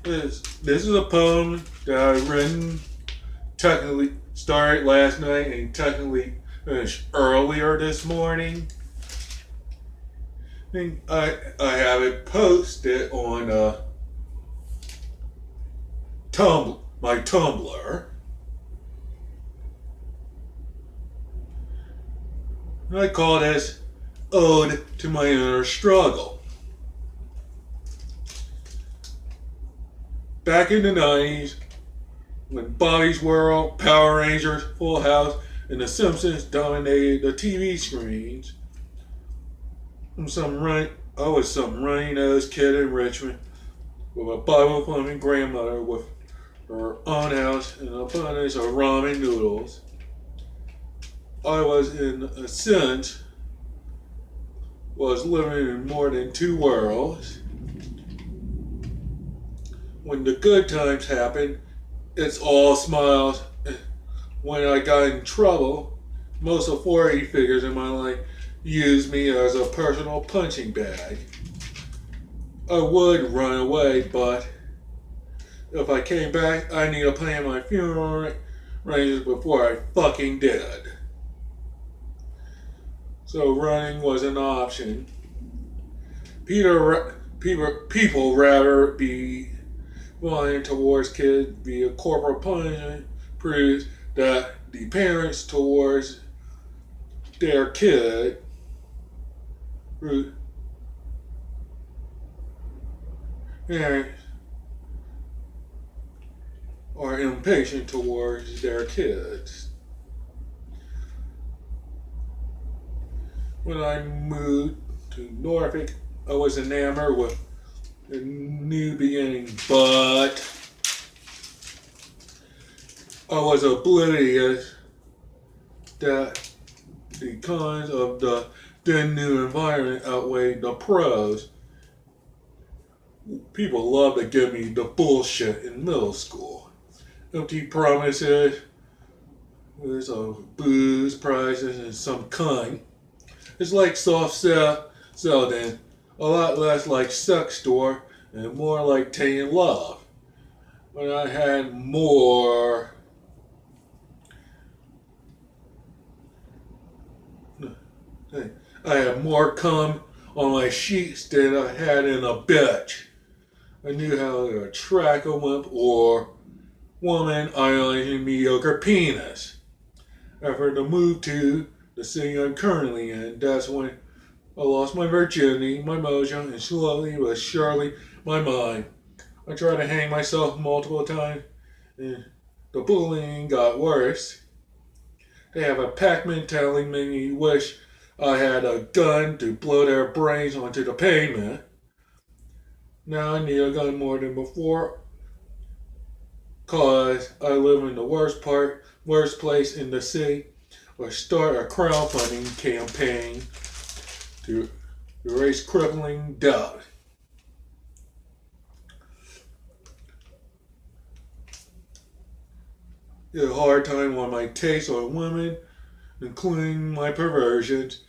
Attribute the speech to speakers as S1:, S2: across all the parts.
S1: This is a poem that I've written, technically started last night and technically finished earlier this morning. And I have it posted on my Tumblr. And I call this Ode to My Inner Struggle. Back in the 90s, when Bobby's World, Power Rangers, Full House, and The Simpsons dominated the TV screens, I was some runny-nosed kid in Richmond with a Bible-thumping grandmother with her own house and an abundance of ramen noodles. I was, in a sense, living in more than two worlds. When the good times happened, it's all smiles. When I got in trouble, most authority figures in my life used me as a personal punching bag. I would run away, but if I came back, I need to plan my funeral arrangements before I fucking did. So running was an option. People rather be violent towards kids via corporal punishment proves that the parents towards their kid are impatient towards their kids. When I moved to Norfolk, I was enamored with a new beginning, but I was oblivious that the cons of the then new environment outweighed the pros. People love to give me the bullshit in middle school. Empty promises, there's booze, prizes, and some cunt. It's like soft selling, a lot less like sex store and more like taking love. When I had more cum on my sheets than I had in a bitch. I knew how to attract a wimp or woman idolizing mediocre penis. After the move to the city I'm currently in, that's when I lost my virginity, my mojo, and slowly but surely my mind. I tried to hang myself multiple times, and the bullying got worse. They have a pack mentality making me wish I had a gun to blow their brains onto the pavement. Now I need a gun more than before, cause I live in the worst place in the city, or start a crowdfunding campaign to erase crippling doubt. It's a hard time on my taste on women, including my perversions,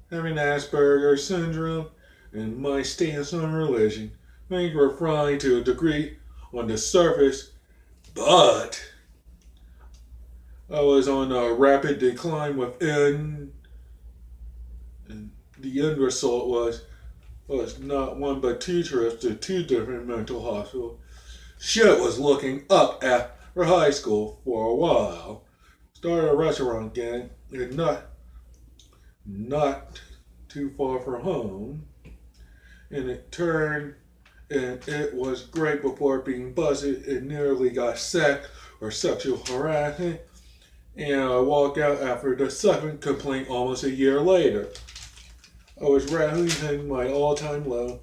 S1: having Asperger's syndrome, and my stance on religion. Things were fine to a degree on the surface, but I was on a rapid decline within, and the end result was not one but two trips to two different mental hospitals. Shit was looking up after high school for a while. Started a restaurant gang, and not too far from home, and it was great before being busted and nearly got sacked or sexual harassment. And I walked out after the second complaint almost a year later. I was rattling in my all-time low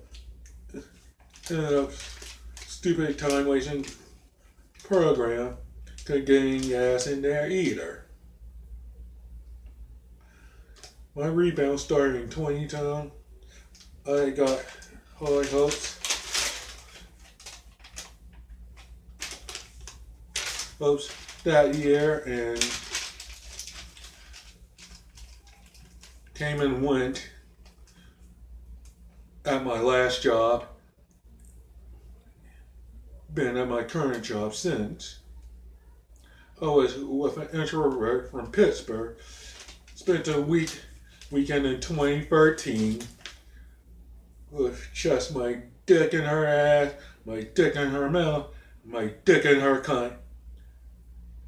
S1: in a stupid time-wasting program to getting gas in there either. My rebound started in 2010. I got high hopes that year and came and went at my last job. been at my current job since. I was with an introvert from Pittsburgh. Spent a weekend in 2013 with just my dick in her ass, my dick in her mouth, my dick in her cunt.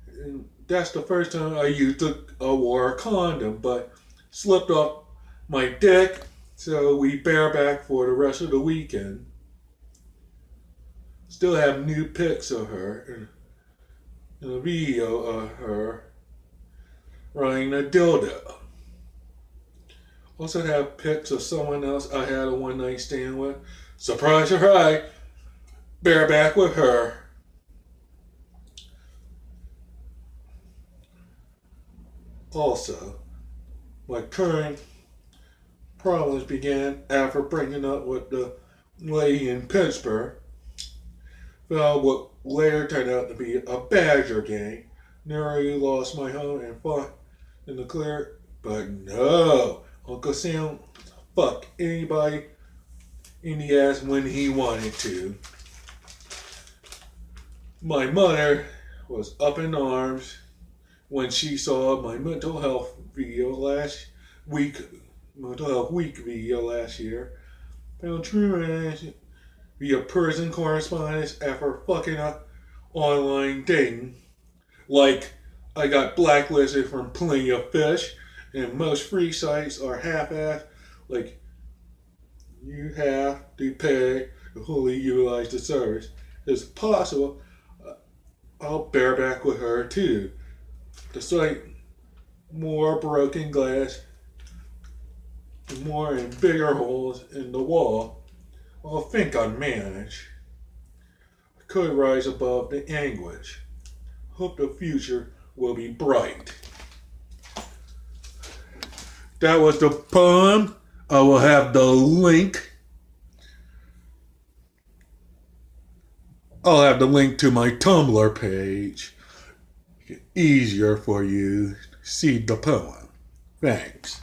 S1: And that's the first time I wore a condom, but slipped off my dick, so we bareback for the rest of the weekend. Still have new pics of her and a video of her riding a dildo. Also have pics of someone else I had a one night stand with. Surprise, surprise, bareback with her. Also, my current problems began after breaking up with the lady in Pittsburgh. Well, what later turned out to be a Badger gang. Nearly lost my home and fought in the clear, but no, Uncle Sam fucked anybody in the ass when he wanted to. My mother was up in arms when she saw my mental health week video last year. Found true via prison correspondence after fucking up online dating. Like, I got blacklisted from Plenty of Fish, and most free sites are half-assed. Like, you have to pay to fully utilize the service. It's possible I'll bareback with her too. The site, more broken glass, more and bigger holes in the wall. I think I'd manage. I could rise above the anguish. Hope the future will be bright. That was the poem. I will have the link. I'll have the link to my Tumblr page. Easier for you to see the poem. Thanks.